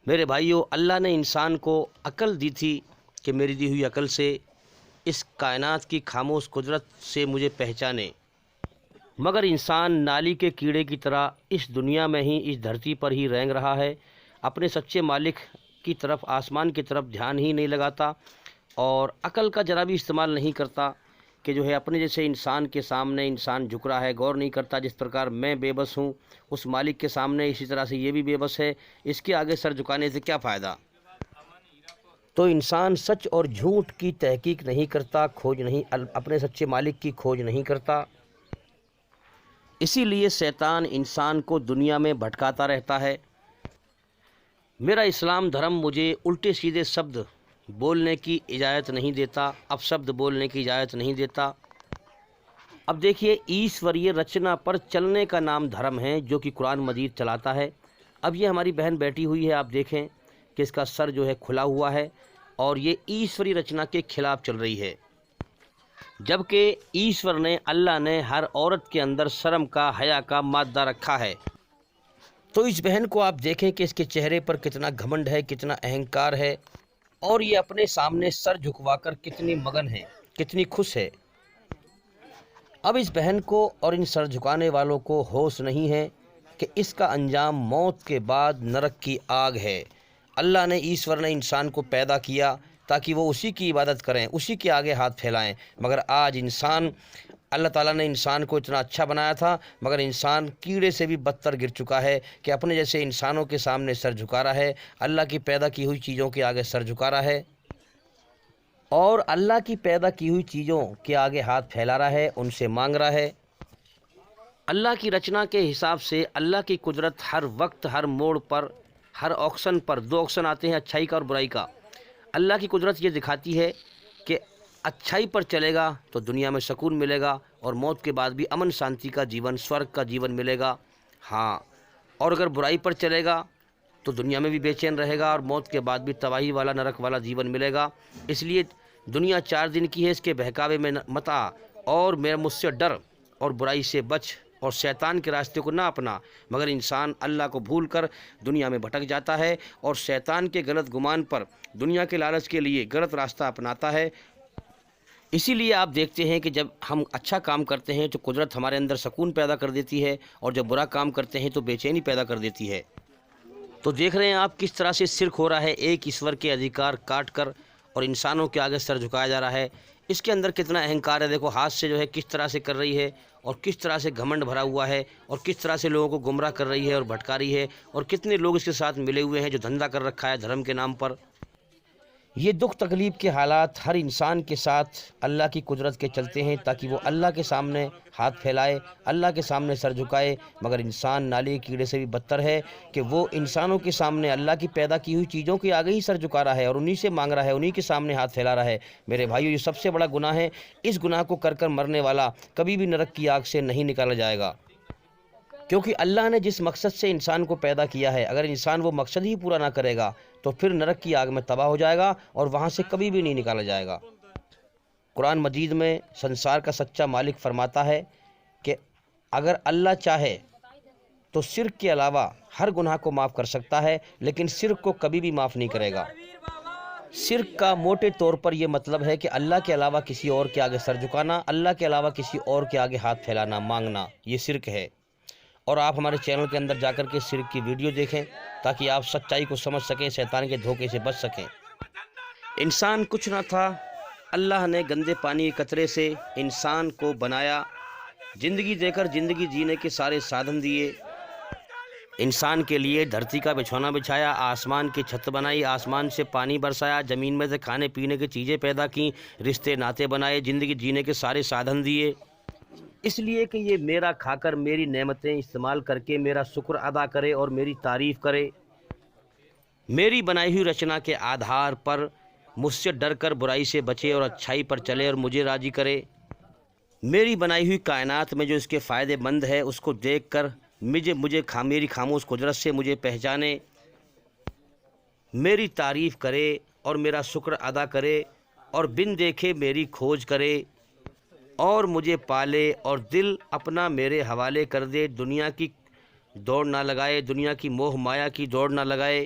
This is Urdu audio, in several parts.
میرے بھائیوں، اللہ نے انسان کو عقل دی تھی کہ میری دی ہوئی عقل سے اس کائنات کی خاموش قدرت سے مجھے پہچانے، مگر انسان نالی کے کیڑے کی طرح اس دنیا میں ہی، اس دھرتی پر ہی رینگ رہا ہے، اپنے سچے مالک کی طرف، آسمان کی طرف دھیان ہی نہیں لگاتا اور عقل کا ذرا بھی استعمال نہیں کرتا کہ جو ہے اپنے جیسے انسان کے سامنے انسان جھک رہا ہے، غور نہیں کرتا جس پرکار میں بے بس ہوں اس مالک کے سامنے، اسی طرح سے یہ بھی بے بس ہے، اس کے آگے سر جھکانے سے کیا فائدہ؟ تو انسان سچ اور جھوٹ کی تحقیق نہیں کرتا، کھوج نہیں، اپنے سچے مالک کی کھوج نہیں کرتا، اسی لیے شیطان انسان کو دنیا میں بھٹکاتا رہتا ہے۔ میرا اسلام دھرم مجھے الٹے سیدھے شبد بولنے کی اجازت نہیں دیتا، اپشبد بولنے کی اجازت نہیں دیتا۔ اب دیکھیے، ایشوریہ رچنا پر چلنے کا نام دھرم ہے جو کہ قرآن مجید چلاتا ہے۔ اب یہ ہماری بہن بیٹھی ہوئی ہے، آپ دیکھیں کہ اس کا سر جو ہے کھلا ہوا ہے اور یہ ایشوری رچنا کے خلاف چل رہی ہے، جبکہ ایشور نے، اللہ نے ہر عورت کے اندر شرم کا، حیا کا مادہ رکھا ہے۔ تو اس بہن کو آپ دیکھیں کہ اس کے چہرے پر کتنا گھمنڈ ہے، کتنا اہنکار ہے، اور یہ اپنے سامنے سر جھکوا کر کتنی مگن ہے، کتنی خوش ہے۔ اب اس بہن کو اور ان سر جھکانے والوں کو ہوش نہیں ہے کہ اس کا انجام موت کے بعد نرک کی آگ ہے۔ اللہ نے، ایشور نے انسان کو پیدا کیا تاکہ وہ اسی کی عبادت کریں، اسی کے آگے ہاتھ پھیلائیں، مگر آج انسان، اللہ تعالیٰ نے انسان کو اتنا اچھا بنایا تھا مگر انسان کیڑے سے بھی بدتر گر چکا ہے کہ اپنے جیسے انسانوں کے سامنے سر جھکا رہا ہے، اللہ کی پیدا کی ہوئی چیزوں کے آگے سر جھکا رہا ہے اور اللہ کی پیدا کی ہوئی چیزوں کے آگے ہاتھ پھیلا رہا ہے، ان سے مانگ رہا ہے۔ اللہ کی رچنا کے حساب سے اللہ کی قدرت ہر وقت، ہر موڑ پر، ہر آکشن پر، دو آکشن آتے ہیں، اچھائی کا اور برائی کا۔ اللہ کی قدرت یہ دکھاتی ہے کہ اچھائی پر چلے گا تو دنیا میں سکون ملے گا اور موت کے بعد بھی امن شانتی کا جیون، سورگ کا جیون ملے گا، ہاں، اور اگر برائی پر چلے گا تو دنیا میں بھی بے چین رہے گا اور موت کے بعد بھی تباہی والا، نرک والا جیون ملے گا۔ اس لیے دنیا 4 دن کی ہے، اس کے بہکاوے میں مت آ اور مجھ سے ڈر اور برائی سے بچ اور شیطان کے راستے کو نہ اپنا، مگر انسان اللہ کو بھول کر دنیا میں بھٹک جاتا ہے اور شیطان کے غلط گمان پر، دنیا کے لالچ کے لیے غلط راستہ اپناتا ہے۔ اسی لیے آپ دیکھتے ہیں کہ جب ہم اچھا کام کرتے ہیں تو قدرت ہمارے اندر سکون پیدا کر دیتی ہے اور جب برا کام کرتے ہیں تو بے چینی پیدا کر دیتی ہے۔ تو دیکھ رہے ہیں آپ کس طرح سے شرک ہو رہا ہے، ایک ایشور کے ادھیکار کاٹ کر اور انسانوں کے آگے سر جھکایا جا رہا ہے۔ اس کے اندر کتنا اہنکار ہے، دیکھو ہاتھ سے جو ہے کس طرح سے کر رہی ہے اور کس طرح سے گھمنڈ بھرا ہوا ہے اور کس طرح سے لوگوں کو گمراہ کر رہی ہے اور بھٹکا رہی ہے، اور کتنے لوگ اس کے ساتھ ملے ہوئے ہیں جو دھندا کر رکھا ہے دھرم کے نام پر۔ یہ دکھ تکلیف کے حالات ہر انسان کے ساتھ اللہ کی قدرت کے چلتے ہیں تاکہ وہ اللہ کے سامنے ہاتھ پھیلائے، اللہ کے سامنے سر جھکائے، مگر انسان نالی کیڑے سے بھی بدتر ہے کہ وہ انسانوں کے سامنے اللہ کی پیدا کی ہوئی چیزوں کے آگے ہی سر جھکا رہا ہے اور انہی سے مانگ رہا ہے، انہی کے سامنے ہاتھ پھیلا رہا ہے۔ میرے بھائیو، یہ سب سے بڑا گناہ ہے، اس گناہ کو کر کر مرنے والا کبھی بھی نرک کی آگ سے نہیں نکالا جائے گا، کیونکہ اللہ نے جس مقصد سے انسان کو پیدا کیا ہے، اگر انسان وہ مقصد ہی پورا نہ کرے گا تو پھر نرک کی آگ میں تباہ ہو جائے گا اور وہاں سے کبھی بھی نہیں نکالا جائے گا۔ قرآن مجید میں سنسار کا سچا مالک فرماتا ہے کہ اگر اللہ چاہے تو شرک کے علاوہ ہر گناہ کو معاف کر سکتا ہے، لیکن شرک کو کبھی بھی معاف نہیں کرے گا۔ شرک کا موٹے طور پر یہ مطلب ہے کہ اللہ کے علاوہ کسی اور کے آگے سر جھکانا، اللہ کے علاوہ کسی اور کے آگے ہاتھ پھیلانا، مانگنا، یہ شرک ہے۔ اور آپ ہمارے چینل کے اندر جا کر کے شرک کی ویڈیو دیکھیں تاکہ آپ سچائی کو سمجھ سکیں، شیطان کے دھوکے سے بچ سکیں۔ انسان کچھ نہ تھا، اللہ نے گندے پانی کے قطرے سے انسان کو بنایا، زندگی دے کر زندگی جینے کے سارے سادھن دیے، انسان کے لیے دھرتی کا بچھونا بچھایا، آسمان کی چھت بنائی، آسمان سے پانی برسایا، زمین میں سے کھانے پینے کی چیزیں پیدا کیں، رشتے ناتے بنائے، زندگی جینے کے سارے سادھن دیے، اس لیے کہ یہ میرا کھا کر میری نعمتیں استعمال کر کے میرا شکر ادا کرے اور میری تعریف کرے، میری بنائی ہوئی رچنا کے آدھار پر مجھ سے ڈر کر برائی سے بچے اور اچھائی پر چلے اور مجھے راضی کرے، میری بنائی ہوئی کائنات میں جو اس کے فائدے مند ہے اس کو دیکھ کر میری خاموش قدرت سے مجھے پہچانے، میری تعریف کرے اور میرا شکر ادا کرے اور بن دیکھے میری کھوج کرے اور مجھے پالے اور دل اپنا میرے حوالے کر دے، دنیا کی دوڑ نہ لگائے، دنیا کی موہ مایا کی دوڑ نہ لگائے،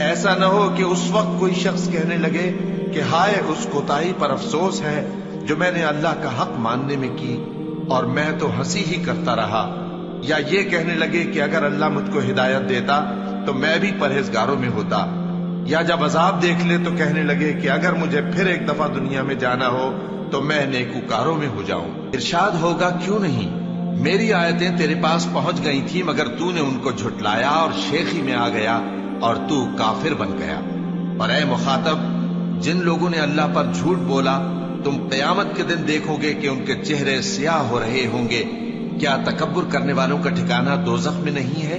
ایسا نہ ہو کہ اس وقت کوئی شخص کہنے لگے کہ ہائے اس کوتاہی پر افسوس ہے جو میں نے اللہ کا حق ماننے میں کی اور میں تو ہنسی ہی کرتا رہا، یا یہ کہنے لگے کہ اگر اللہ مجھ کو ہدایت دیتا تو میں بھی پرہیزگاروں میں ہوتا، یا جب عذاب دیکھ لے تو کہنے لگے کہ اگر مجھے پھر ایک دفعہ دنیا میں جانا ہو تو میں نیکوکاروں میں ہو جاؤں۔ ارشاد ہوگا کیوں نہیں، میری آیتیں تیرے پاس پہنچ گئی تھی مگر تو نے ان کو جھٹلایا اور شیخی میں آ گیا اور تو کافر بن گیا۔ اور اے مخاطب، جن لوگوں نے اللہ پر جھوٹ بولا تم قیامت کے دن دیکھو گے کہ ان کے چہرے سیاہ ہو رہے ہوں گے، کیا تکبر کرنے والوں کا ٹھکانہ دوزخ میں نہیں ہے؟